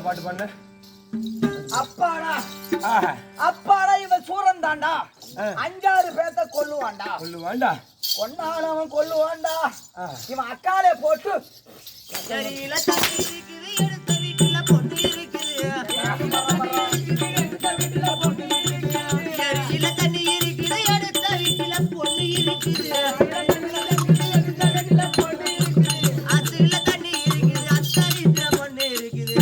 பாட்டு பண்ண அப்பாடா அப்பாடா இவன் சூரன் தாண்டா 5-6 பேத்த கொல்லுவான்டா கொன்னானவன் கொல்லுவான்டா இவன் அக்காலே போட்டு சரியில தண்ணி இருக்குது எடுத்த வீட்டுல பொண்ணு இருக்குது சரியில தண்ணி இருக்குது எடுத்த வீட்டுல பொண்ணு இருக்குது அதுல தண்ணி இருக்குது அத்த வீட்டுல பொண்ணு இருக்குது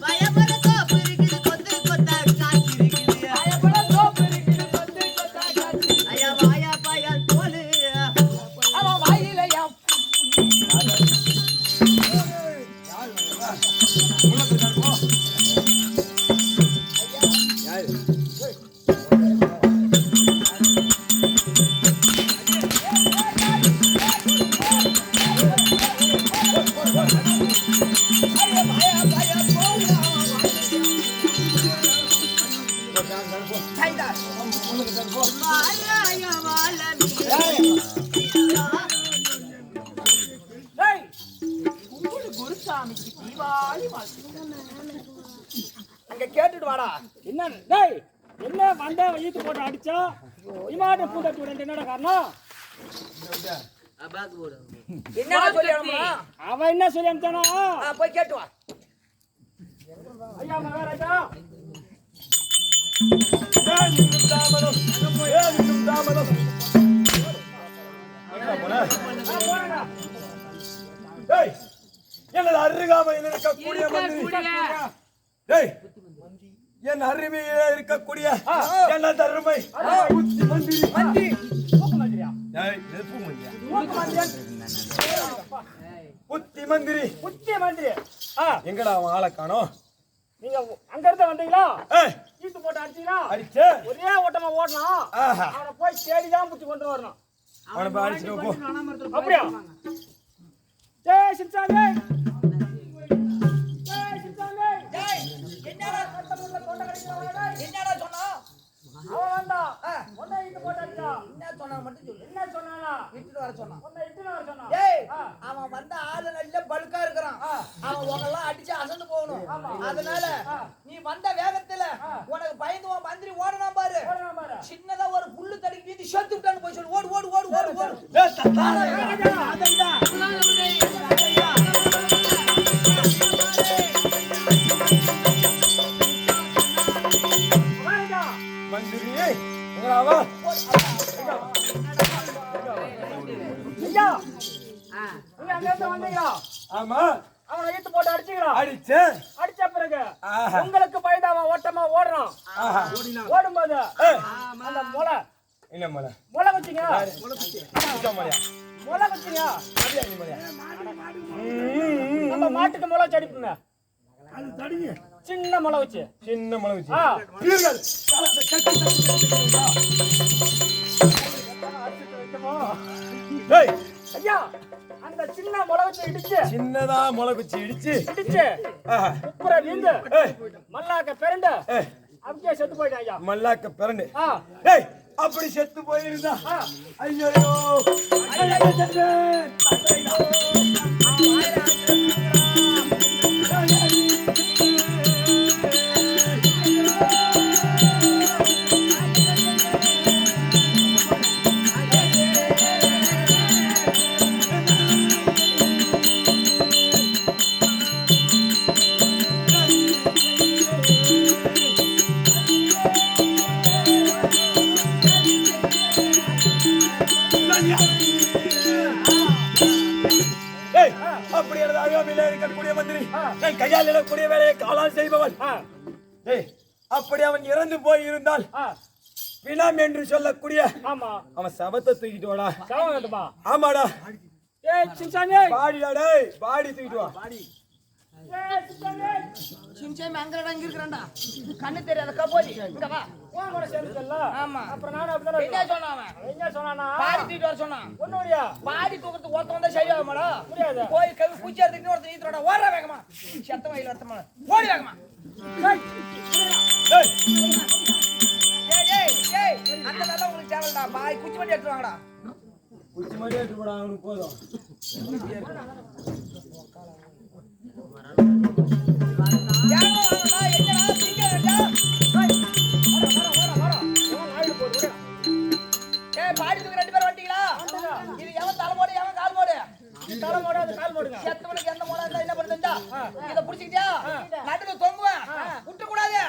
பயமர தோப்பு இருக்குது கொத்து கொத்தா காட்சி இருக்குது ஐயா வாயா பாயால் தோலு அவன் வாயிலையா வாயா வாழமி குருசாமிக்கு தீபாவளி அங்க கேட்டுட்டு வாடா. என்ன டேய் என்ன வந்தே ஈத்து போட்டு அடிச்சா இமாட்ட பூட்ட தூரந்து என்னடா காரணம்? அபாக்கு போடு என்னடா சொல்லி அனுப்புறா? அவன் என்ன சொல்லி அனுப்பிச்சானா? போய் கேட்டு வா. ஐயா மகாராஜா எனது அருகாமையில் இருக்கக்கூடிய என் அருமையிலே இருக்கக்கூடிய எனது அருமை புத்தி மந்திரி எங்கடா அவன் ஆளை காணோம்? நீங்க அங்க இருந்து வந்தீங்களா? ஈத்து போட்டு அடிச்சீங்களா? அடிச்சு ஒரே ஓட்டமா ஓடணும். அவனை போய் தேடிதான் புடிச்சு கொண்டு வரணும். அவனை போய் அடிச்சுட்டு போ. அப்படியா? ஜெய் சின்சாமி என்னடா கட்டமுள்ள கொண்ட கடிக்கிறவனடா? என்னடா சொன்னா? அவன் வந்தா ஒண்ணே ஈத்து போட்டு அடிச்சா. என்ன சொன்னா மட்டும் சொல்லு. என்ன சொன்னானா? இட்டுட்டு வர சொன்னா. ஒண்ணே இட்டுன்னு வர சொன்னா. டேய் அவன் வந்த ஆளு நல்ல பல்கா இருக்கிறான். அவன் உங்களெல்லாம் அடிச்சு அசந்து போகணும். அதனால நீ வந்த வேகத்துல உனக்கு பயந்து உன் மந்திரி ஓடனா பாரு. சின்னதா ஒரு புல்லு தடி வீதி செத்து விட்டான்னு போய் சொல்லு. ஓடு ஓடு ஓடு ஓடு ஓடு. அதண்டா மந்திரி எங்கடாவா? ஐயா நீங்க அங்க இருந்து வந்தீங்களா? ஆமா அவனை ஈத்து போட்டு அடிச்சீங்களா? அடிச்சு அடிச்ச பிறகு உங்களுக்கு பயந்து அவன் ஓட்டமா ஓடுறான். ஓடும்போது அந்த முளை என்ன மலை முளை வச்சீங்க. முளை வச்சுங்க. அப்படியா நீ மலையா? நம்ம மாட்டுக்கு முளை வச்சு அடிப்புங்க. சின்ன முளை வச்சு. சின்ன மலை வச்சு. ஆ. வீரர்கள். டேய், ஐயா அந்த சின்ன முளை வச்சு இடிச்சு சின்னதா முளை குச்சி இடிச்சு ஆஹா. குப்புற நீந்து ஏய், மல்லாக்க பிறண்டு ஏய், அப்படியே செத்து போயிட்டான் ஐயா. மல்லாக்க பிறண்டு. ஆ. டேய், அப்படி செத்து போயிருந்தா ஐயோ டேய், அப்படி எனது அருகாமையிலே இருக்கக்கூடிய மந்திரி என் கையால் இடக்கூடிய வேலையை காலால் செய்பவன். ஆ. டேய், அப்படி அவன் இறந்து போய் இருந்தால் ஆ. பிணம் என்று சொல்லக்கூடிய ஆமா அவன் சபத்தை தூக்கிட்டு வாடா. சவம் கட்டுமா. ஆமாடா, ஏய் சின்சாமி. பாடிடா. டேய், பாடி தூக்கிட்டு வா. ஏய் சின்சாமி. சின்சாமி அங்கடா இங்க இருக்கறான்டா. கண்ணு தெரியாத கபோதி. இங்க வா. உன் கூட சேர்ந்துட்டல்ல. ஆமா. அப்புறம் நானும் அப்படிதான் என்ன சொன்னான் அவன்? என்ன சொன்னானா? பாடி தூக்கிட்டு வர சொன்னான். ஒண்ணுடியா பாடி தூக்கத்துக்கு ஒருத்தன் வந்தா சரியாகுமாடா? முடியாது. போய் கை பூச்சி எடுத்துட்டு ஒருத்தன் ஈத்துறடா. ஓடுற வேகமா. செத்த வயல ஒருத்தன் ஓடி வேகமா. டேய், டேய், ஏய் ஏய் ஏய் அந்த நல்லா உங்களுக்கு தேவலடா. பாய் குச்சி வண்டி எடுத்து வாங்கடா. குச்சி மட்டும் எடுத்து போடா, அவனுக்கு போதும். யாரோ வாங்கடா. எங்கடா சிங்கடா. ஏய் பாடி தூக்கு ரெண்டு பேர் வந்துட்டீங்களா? இது எவன் தலைமோடு எவன் கால் மோடு? தலை மோடு அது கால் மோடுங்க. செத்தவனுக்கு எந்த மோடா இருந்தா என்ன பண்ணுதா? இத புடிச்சிட்டியா? நடுவுல தொங்குவேன். விட்டு கூடாது.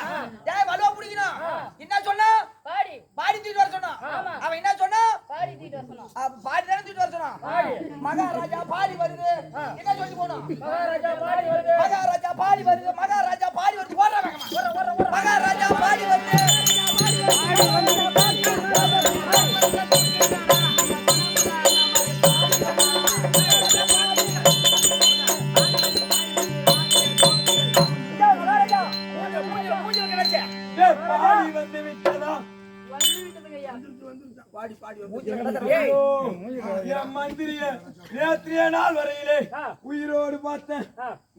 ஏய் வலுவா புடிக்கணும். என்ன சொன்னா? பாடி பாடி தூக்கிட்டு வர சொன்னா. அவன் என்ன சொன்னா? பாடி தூக்கிட்டு வர சொன்னான். பாடி தான தூக்கிட்டு வர சொன்னா. மகாராஜா பாடி வருது. என்ன சொல்லி போணும்? மகாராஜா பாடி வருது. மகாராஜா பாடி வருது. மகாராஜா பாடி வருது. ஓடுற வேகமா. மகாராஜா பாடி வருது. மூஞ்சில கிடைச்சே. டேய், பாடி வந்து விட்டதா? ஏய் ஓ, என் மந்திரியே, நேற்றைய நாள் வரையிலே உயிரோடு பார்த்தேன்.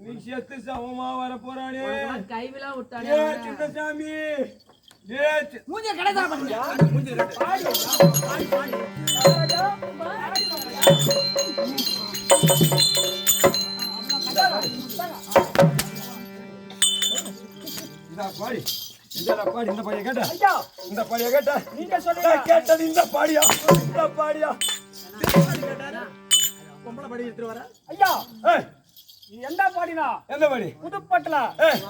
நீ செத்து சமமா வர போறானே. கைவிலாம் விட்டானே. ஏ சின்னசாமி, ஏ மூஞ்சில கிடைச்சா பாருங்க. இதா பாடி, இதா பாடி, இந்த பாடியை கேட்ட, ஐயா இந்த பாடியை கேட்ட, நீங்க சொல்லுங்க. நான் கேட்டது இந்த பாடியா, இந்த பாடியா. ஐயா ஏய், இது எந்த பாடினா? எந்த பாடி? புதுப்பட்டுல ஏய்,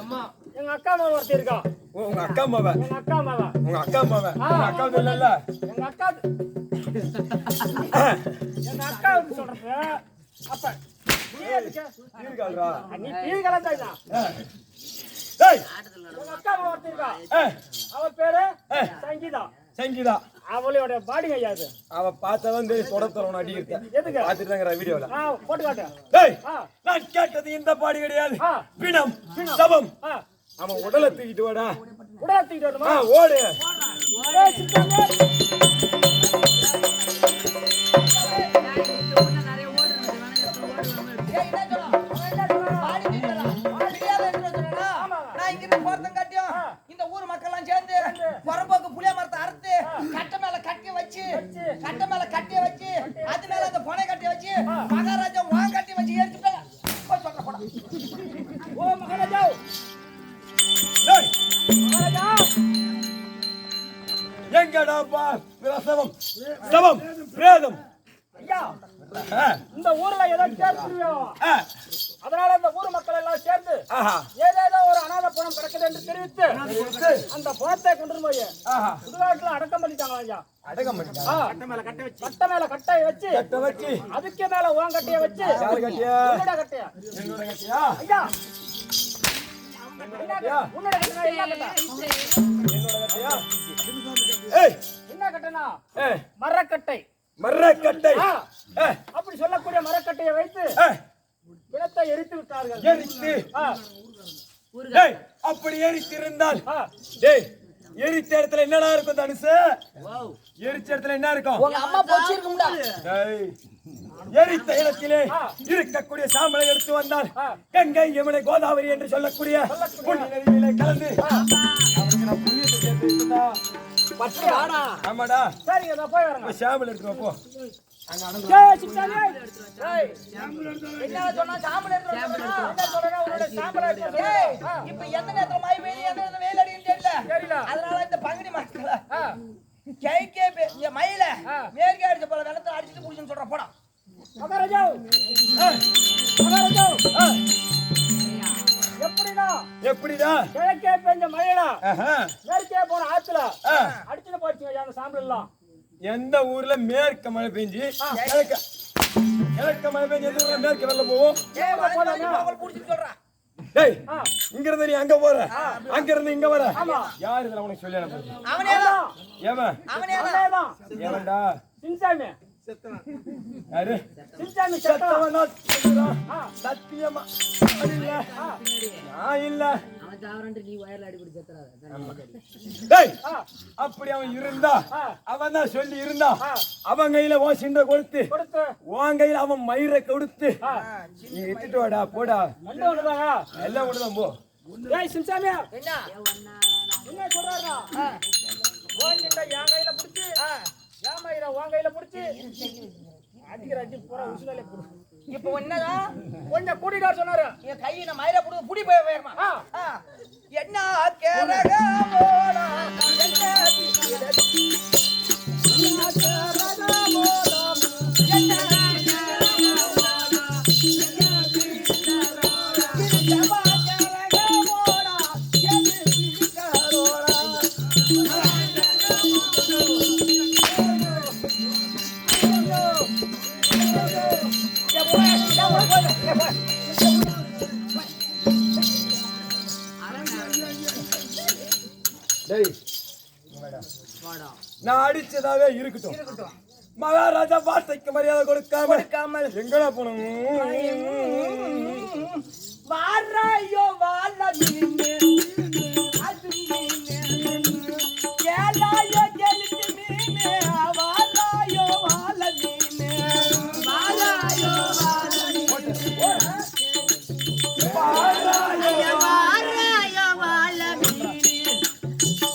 எங்க அக்கா மகன் ஒருத்தர் இருக்கா. உங்க அக்கா மாவன், எங்க அக்கா மகன். உங்க அக்கா மாவன், உங்க அக்கா இல்லல்ல. எங்க அக்கா எங்க அக்கா சொல்றது அப்ப நீ எதுக்கு? இருக்காள்ரா. நீ டீ கலந்தாயினா? டேய், எங்க அக்கா மகன் ஒருத்தர் இருக்கா. ஏய், அவ பேரு சங்கீதா. சங்கீதா. அவளோட பாடிங்க ஐயா அது. அவ பார்த்ததான் தெரியும், தொடர்த்தவன் அடிக்கிறேன். எதுக்கு? பார்த்துட்டு தாங்கிற வீடியோல. போட்டு காட்டு. டேய், ஆ. நான் கேட்டது இந்த பாடி கிடையாது. ஆ. பிணம், சபம். ஆ, அவன் உடலை தூக்கிட்டு வாடா. உடலை தூக்கிட்டு வரணுமா? ஓடு. ஏய், சித்தாமே. ஏய் என்ன சொன்னா? பாடி தூக்கிட்டு வரா. தெரியாத என்ன சொன்னா? நான் இங்க இருந்து போறதம் காட்டியும் இந்த ஊர் மக்கள் எல்லாம் சேர்ந்து புறம்போக்கு புளிய மரத்தை அறுத்து கட்டை மேல கட்டி வச்சு அது மேல அந்த பொனை கட்டி வச்சு மகாராஜா வாங்க கட்டி வச்சு ஏறிட்டாங்க. போய் சொல்ற போடா. ஓ மகாராஜா. டேய், மகாராஜா. எங்கடா பா சபம், சபம், பிரேதம். ஐயா ஆ, இந்த ஊர்ல ஏதோ கேட்குறியோ, ஆ, அதனால இந்த ஊர் மக்கள் எல்லாம் சேர்ந்து ஆஹா, ஏதேதோ ஒரு அனாதை பணம் கிடக்குது என்று தெரிவித்து அந்த பணத்தை கொண்டு போய் ஆஹா. சுடுகாட்டுல அடக்கம் பண்ணிட்டாங்க ஐயா. அடக்கம் பண்ணிட்டா. கட்டை மேல கட்டையை வச்சு கட்ட வச்சு, அதுக்கு மேல உன் கட்டையை வச்சு யாரு கட்டியா? உன்னோட கட்டையா என்னோட கட்டியா? ஐயா கட்டியா? உன்னோட கட்டை என்ன கட்டை? என்னோட கட்டியா? ஏய், என்ன கட்டைனா ஏய், மரக்கட்டை. மரக்கட்டை அப்படி சொல்லக்கூடிய மரக்கட்டையை வைத்து பிணத்தை எரித்து விட்டார்கள். எரித்து அப்படி எரித்திருந்தால் எரித்த இடத்துல என்னடா இருக்கும் தனுசு? எரிச்ச இடத்துல என்ன இருக்கும்? உங்க அம்மா போச்சிருக்கும்டா. எரித்த இடத்திலே இருக்கக்கூடிய சாம்பலை எடுத்து வந்தால் கங்கை யமுனை கோதாவரி என்று சொல்லக்கூடிய புண்ணிய நதியிலே கலந்து அவனுக்கு நான் புண்ணியத்தை சேர்த்து வைத்ததா? ஆமாடா. சரி நான் போய் வரேன். சாம்பல் எடுத்து போ. ஏய் சித்தானே ஏய் என்ன சொன்னா சாம்பல் எடுத்து என்ன சொல்றேன் உன்னோட சாம்பல் எடுத்து இப்போ எந்த நேரத்துல மழை பெய்யுது எந்த நேரத்துல வெயில் அடிக்குது தெரியல. அதனால இந்த பங்குனி மாசத்துல கேக்கே இந்த மயில மேற்கே அடிச்ச போல வெள்ளத்துல அடிச்சிட்டு புடிச்சுன்னு சொல்ற போடா. மகாராஜா எப்படிடா கிழக்கே பெஞ்ச மழைடா மேற்கே போன ஆத்துல அடிச்சுட்டு போயிடுச்சுங்க அந்த சாம்பல் எல்லாம். எந்த ஊர்ல மேற்க மழை பெஞ்சு கிழக்க மழை பெஞ்சு எந்த ஊர்ல மேற்க வெள்ளம் போவோம்? புடிச்சுட்டு சொல்றா. டேய் இங்க இருந்து நீ அங்க போற அங்க இருந்து இங்க வர யார் இதெல்லாம் உனக்கு சொல்லி அனுப்புறது? அவனேதான் ஏவன் அவனேதான் ஏவன்டா சின்சாமி யாரு சின்சாமி செத்தவனா சத்தியமா இல்ல நான் இல்ல அவன் தாவரன்ட்டு நீ வயர்ல அடிபடி செத்துறாத. டேய் அப்படி அவன் இருந்தா அவன் தான் சொல்லி இருந்தா அவன் கையில ஓ சிண்ட கொடுத்து உன் கையில அவன் மயிரை கொடுத்து நீ விட்டுட்டு வாடா போடா எல்லாம் ஒண்ணுதான் போ. ஏய் சின்சாமி என்ன என்ன சொல்றாரா? ஓங்கிட்ட என் கையில புடிச்சு என் மயிரை உன் கையில புடிச்சு அடிக்கிற அடி பூரா உசுனாலே போடு. இப்போ என்னதான் கொஞ்சம் கூட்டிட்டு சொன்னாரு. என் கையை நான் மயிரை புடி புடி போய் வேகமா. என்ன கேரகமோடா நான் அடிச்சதாவே இருக்கட்டும். மகாராஜா வார்த்தைக்கு மரியாதை கொடுக்காமல் எங்கடா போனோம்? வாராயோ வாழ மீனு அது மீனு கேளாயோ கெளுத்து மீனு வாராயோ வாழ மீனு வாராயோ வாழ மீனு வாராயோ வாழ மீனு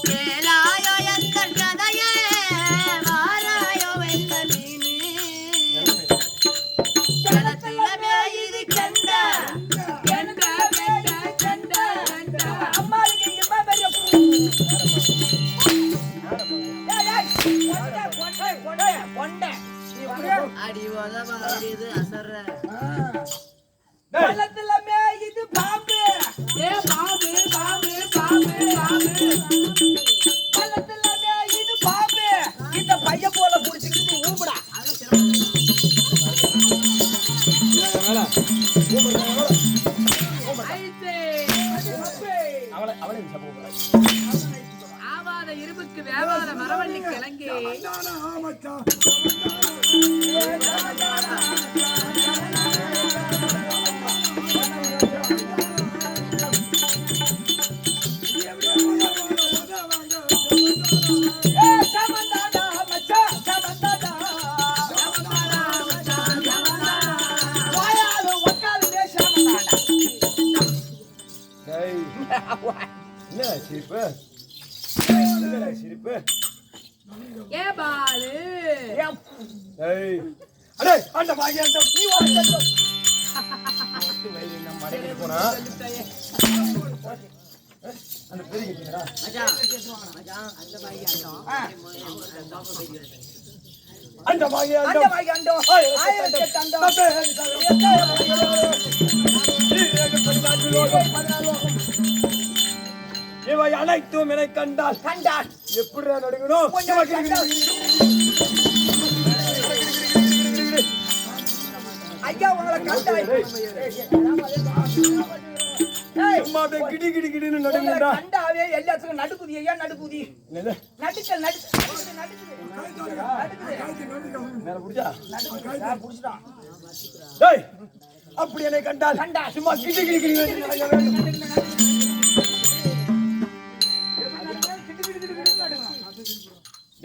கேளாயோ எந்த கதையே வாராயோ வெந்த மீனு ஜலத்தில மேயிது கண்ட அம்மாளுக்கு இங்க பெரிய கொண்டை அடி உதவ இது அசர்ற பள்ளத்துல மேயுது பாம்பு பாம்பு பாம்பு பாம்பு பாம்பு பள்ளத்துல மேயுது பாம்பு இந்த பைய போல புடிச்சிட்டு ஊம்புடா ஆவாத இரும்புக்கு வேவாத மரவள்ளி கிழங்கு சிரிப்பு ஏ பாலு அந்த பாக்கி போனா அந்த பெரிய அந்த பாக்கி இவை அனைத்தும் என கண்டால் எப்படி நடுங்கணும்? ஐயா உங்களை கண்டாய் சும்மா அப்படியே கிடி கிடி கிடின்னு உங்களை நடுங்குதா கண்டாவே எல்லாத்துக்கும் நடுக்குதி ஐயா நடுக்குதி என்னது நடுக்கல் நடுக்குது மேல புடிச்சா புடிச்சிட்டான் டேய் அப்படி என்னை கண்டால் சும்மா கிடி கிடி கிடி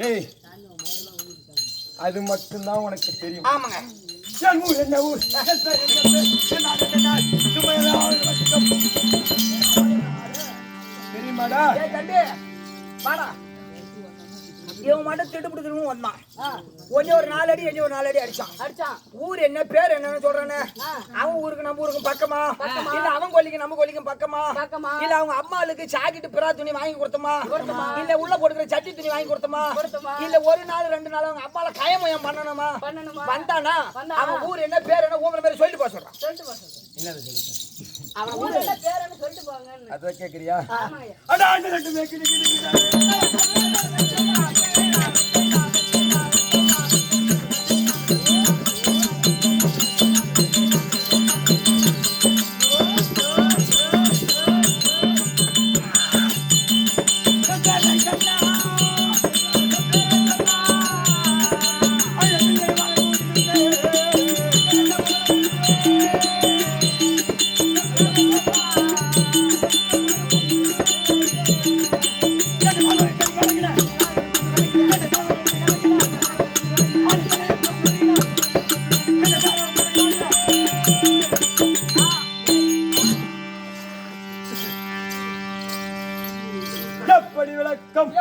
டேய் அது மட்டும்தான் உனக்கு தெரியும் ஆமாங்க என் ஊர் என்ன ஊர் தெரியுமாடா ஏய் தம்பி வாடா இவன் மட்டும் திட்டு பிடிக்கணும் வந்தான் ஒன்னே ஒரு 4 அடி என்னைய ஒரு 4 அடி அடிச்சான் ஊர் என்ன பேர் என்னன்னு சொல்றானே அவன் ஊருக்கு நம்ம ஊருக்கும் பக்கமா இல்ல அவன் கொல்லிக்கு நம்ம கொல்லிக்கும் பக்கமா இல்ல அவங்க அம்மாளுக்கு ஜாக்கெட் பிரா துணி வாங்கி கொடுத்தமா இல்ல உள்ள போட்டுக்கிற சட்டி துணி வாங்கி கொடுத்தமா இல்ல ஒரு நாள் 2 நாள் அவங்க அம்மால கயமயம் பண்ணணுமா வந்தானா அவன் ஊர் என்ன பேர் என்ன ஊர் பேர் சொல்லிட்டு போக சொல்றான் என்னது சொல்லு அவன் ஊர் என்ன பேருன்னு சொல்லிட்டு போங்கன்னு. அத கேக்குறியா ஆமாங்க. அட அந்த ரெண்டு மேக்கிடி கிடி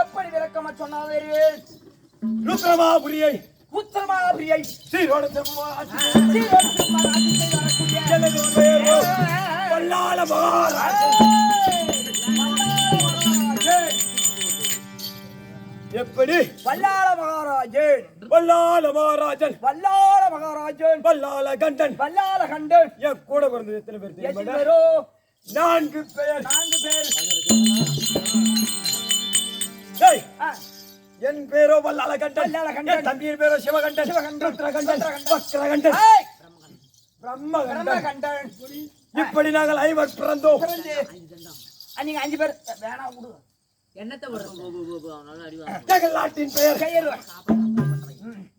எப்படி விளக்கமா சொன்னாவே ருத்ரமாபுரியை உத்தரமாபிரியை சீரோட வல்லாள மகாராஜன் எப்படி வல்லாள மகாராஜன் வல்லாள மகாராஜன் வல்லாள மகாராஜன் வல்லாள கண்டன் வல்லாள கண்டன் என் கூட பிறந்தது எத்தனை பேர் எத்தனை தெரியுமா பேரோ 4 பேர் 4 பேர் ஏய் என் பேரோ வல்லாள கண்டன் வல்லாள கண்டன். என் தம்பியின் பேரோ சிவகண்டன் ருத்ரகண்டன் வக்ரகண்டன் பிரம்மகண்டன் பிரம்மகண்டன் இப்படி நாங்கள் 5 பிறந்தோம் நீங்க 5 பேர் வேணாம் விடு என்னத்தை விடுறோம்? எங்கள் நாட்டின் பெயர் கையெழு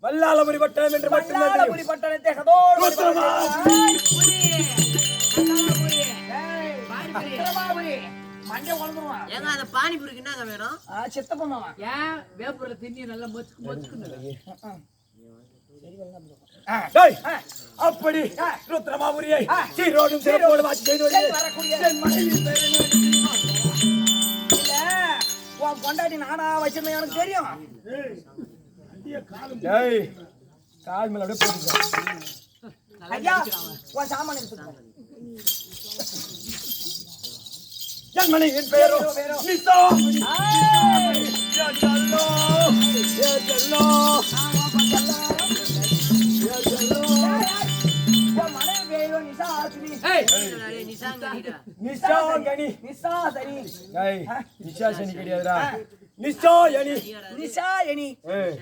வல்லாளபுரி பட்டணம் என்று மட்டும்தான் தெரியும். வல்லாளபுரி பட்டணத்தை கதோடு ருத்ரமாபுரி. உத்தரமாபுரி மண்டை உழந்துருவான் ஏங்க அந்த பானிபூரிக்கு என்னங்க வேணும்? சித்தப்பம்மா ஏன் வேப்பூர்ல திண்ணி நல்லா மொச்சுக்குன்னு டேய், அப்படி ருத்ரமாபுரியை சீரோடும் சிறப்போடும் ஆட்சி செய்து வருகிறேன். வரக்கூடிய என் மனைவியின் பெயர் என்ன? இல்ல உன் பொண்டாட்டி நானா வச்சிருந்தேன் எனக்கு தெரியும் டேய், கால் மேல அப்படியே போட்டுக்க. ஐயா உன் சாமான எடுத்துக்கோ என் மனைவியின் பெயரோ நிசா. ஏய், யா ஜல்லோ, யா ஜல்லோ, யா ஜல்லோ. உன் மனைவி பேரோ நிசாசினி டேய், நிசாங்கனிடா. நிசாங்கனி. நிசாசனி டேய், நிசா சனி கிடையாதுடா. நிசாயனி. நிசாயனி ஏய்,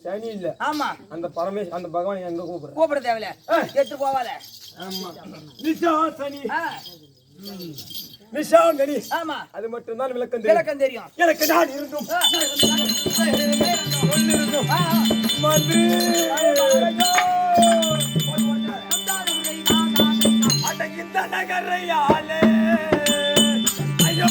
சனி இல்ல. ஆமா அந்த பரமேஷ் அந்த பகவான் எங்க கூப்பிடுற? கூப்பிட தேவையில்ல எடுத்து போவாத ஆமா. நிசா சனி. ஆ, நிசாங்கனி. ஆமா அது மட்டும்தான் விளக்கம் தெரியும். விளக்கம் தெரியும் எனக்கு நான் இருந்தும் ஆ, சொல்லிருந்தும் ஆ, மந்திரி அட இந்த நகரையாலே ஐயோ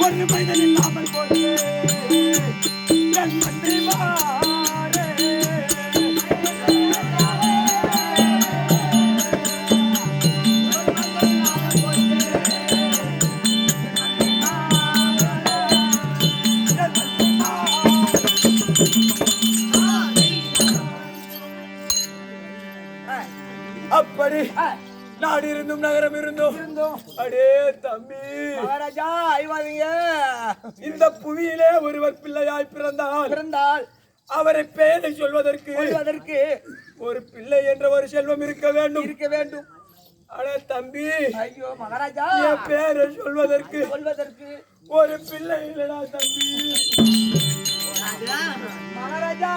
ஒரு மனிதன் இல்லாமல் போயே என் மந்திரி மாறே. அப்படி நாடு இருந்தும் நகரம் இருந்தும் அடே தம்பி மகாராஜா ஐவாதீங்க இந்த புவியிலே ஒருவர் பிள்ளையாய் பிறந்தால் அவரை பேரை சொல்வதற்கு அதற்கு ஒரு பிள்ளை என்ற ஒரு செல்வம் இருக்க வேண்டும். இருக்க வேண்டும் அட தம்பி ஐயோ மகாராஜா என் பேரை சொல்வதற்கு சொல்வதற்கு ஒரு பிள்ளை இல்லடா தம்பி. மகாராஜா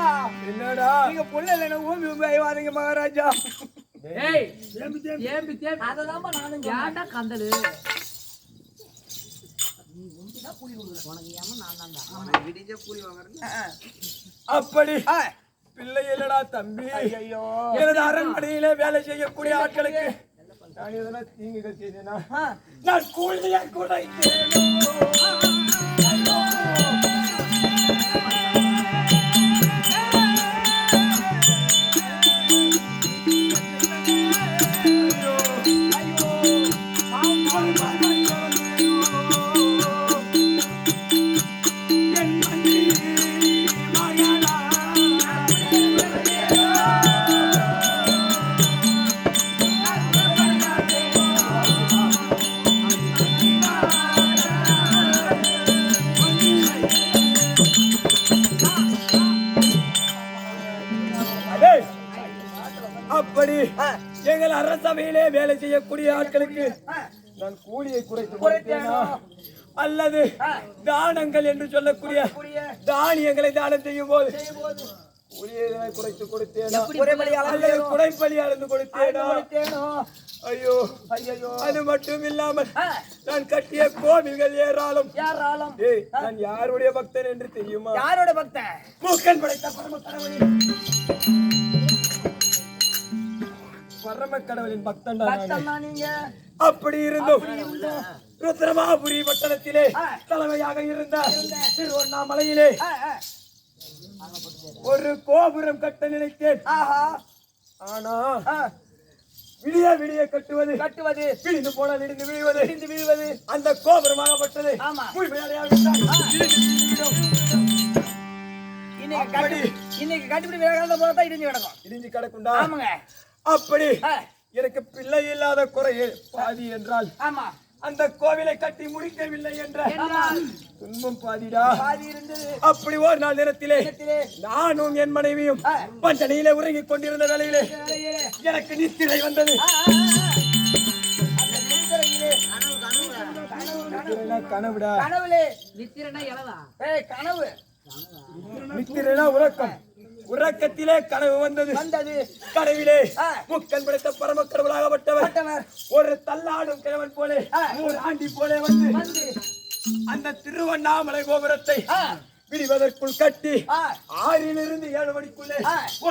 என்னடா நீங்க புள்ள இல்லைன்னா ஊம்பி ஊம்பி ஆயிவாருங்க மகாராஜா. ஏய் தேம்பி தேம்பி தேம்பி தேம்பி அததான்ப்பா நானும் ஏன்டா கந்தலு அப்படி பிள்ளை இல்லடா தம்பி. ஐயோ எனது அரண்மனையிலே வேலை செய்யக்கூடிய ஆட்களுக்கு நான் எதனா தீங்குகள் செய்தேனா? நான் கூலியை குறைத்தேனோ? அப்படி எங்கள் அரசவையிலே வேலை செய்யக்கூடிய ஆட்களுக்கு நான் கூலியை குறைத்தேனா அல்லது தானங்கள் என்று சொல்லக்கூடிய தானியங்களை தானம் செய்யும் போது கூலியை குறைத்து கொடுத்தேனா அல்லது குறைப்பலி அளந்து கொடுத்தேனோ? ஐயோ ஐயோ, அது மட்டும் இல்லாமல் நான் கட்டிய கோவில்கள் ஏராளம். ஏய், நான் யாருடைய பக்தன் என்று தெரியுமா? யாரோட பக்தன்? மூக்கன் படைத்த பரம கடவுளின் பக்தன் பக்தன் நீங்க. அப்படி இருந்தும் ருத்ரமாபுரி பட்டணத்திலே தலைமையாக இருந்த திருவண்ணாமலையிலே ஒரு கோபுரம் கட்ட நினைத்தேன். ஆனா விடிய விடிய கட்டுவது விழுந்து போனால் இடிந்து விழுவது அந்த கோபுரமாகப்பட்டது இன்னைக்கு கட்டுப்படி வேகாத இடிஞ்சு கிடக்குண்டா? அப்படி எனக்கு பிள்ளை இல்லாத குறை பாதி என்றால் அந்த கோவிலை கட்டி முடிக்கவில்லை என்ற துன்பம் பாதிடா. அப்படி ஒரு நாள் நேரத்திலே நானும் என் மனைவியும் பஞ்சனையிலே உறங்கிக் கொண்டிருந்த வேளையிலே எனக்கு நித்திரை வந்தது. கனவுடா. நித்திரைனா உறக்கம். உறக்கத்திலே கனவு வந்தது. கனவிலே முக்கன் படைத்த பரம கடவுளாகப்பட்டவர் ஒரு தள்ளாடும் கிழவன் போலே ஒரு ஆண்டி போலே வந்து அந்த திருவண்ணாமலை கோபுரத்தை விடுவதற்குள் கட்டி 6 to 7 மணிக்குள்ளே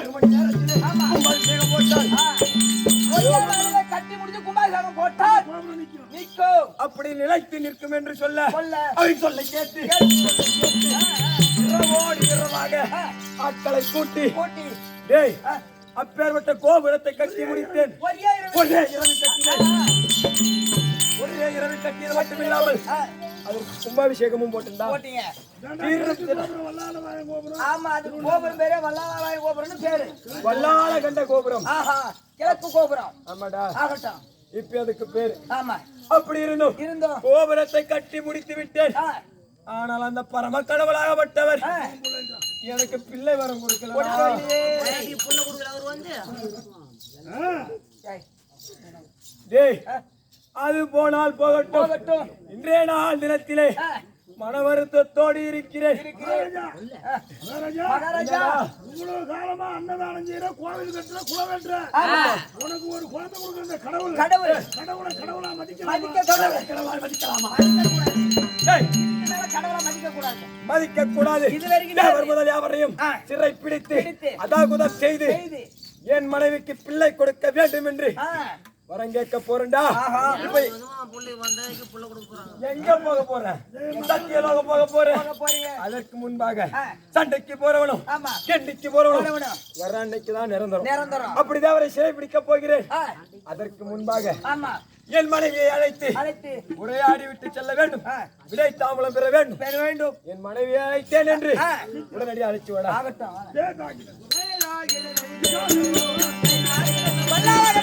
1 மணி நேரத்திலே கும்பாபிஷேகம் போட்டார். கட்டி முடிச்சு கும்பாபிஷேகம் போட்டார். நிற்கும் அப்படி நிலைத்து நிற்கும் என்று சொல்ல அவர் சொல்ல கேட்டு இரவோடு இரவாக ஆட்களை கூட்டி டேய் அப்பேற்பட்ட கோபுரத்தை கட்டி முடித்தேன். ஒரே இரவு கட்டியது மட்டும் இல்லாமல் அதற்கு கும்பாபிஷேகமும் போட்டீங்க. ஆமா, அது கோபுரம் பேரே வல்லாள கோபுரம்னு பேரு. வல்லாள கண்ட கோபுரம். கிழக்கு கோபுரம். ஆமாடா. ஆகட்டும். இப்ப அதுக்கு பேரு. ஆமா. அப்படி இருந்தோம் கோபுரத்தை கட்டி முடித்து விட்டேன். ஆனால் அந்த பரம கடவுளாகப்பட்டவர் எனக்கு பிள்ளை வரம் கொடுக்கல. டேய் அது போனால் போகட்டும். இன்றைய நாள் தினத்திலே மன வருத்தத்தோடு இருக்கிறேன். இவ்வளவு காலமா அன்னதானம் செய்யற, கோவில் கட்டுற, குளம் வெட்டுற, உனக்கு ஒரு குழந்தை கொடுக்குற கடவுளா மதிக்க கூடாது. முதல் யாவரையும் சிறை பிடித்து அதாகுதம் செய்து என் மனைவிக்கு பிள்ளை கொடுக்க வேண்டும் என்று வரம் கேட்க போறேன்டா. எங்க போக போறேன்? சத்தியலோக போக போறேன். அதற்கு முன்பாக சண்டைக்கு போறவனும் கெண்டிக்கு போறவனும் வர அன்னைக்கு தான் நிரந்தரம். அப்படிதான் அவரை சிறை பிடிக்க போகிறேன். அதற்கு முன்பாக என் மனைவியை அழைத்து உரையாடி விட்டு செல்ல வேண்டும். விடை தாம்பலம் பெற வேண்டும். என் மனைவியை அழைத்தேன் என்று உடனடி அழைச்சு விட வல்லாள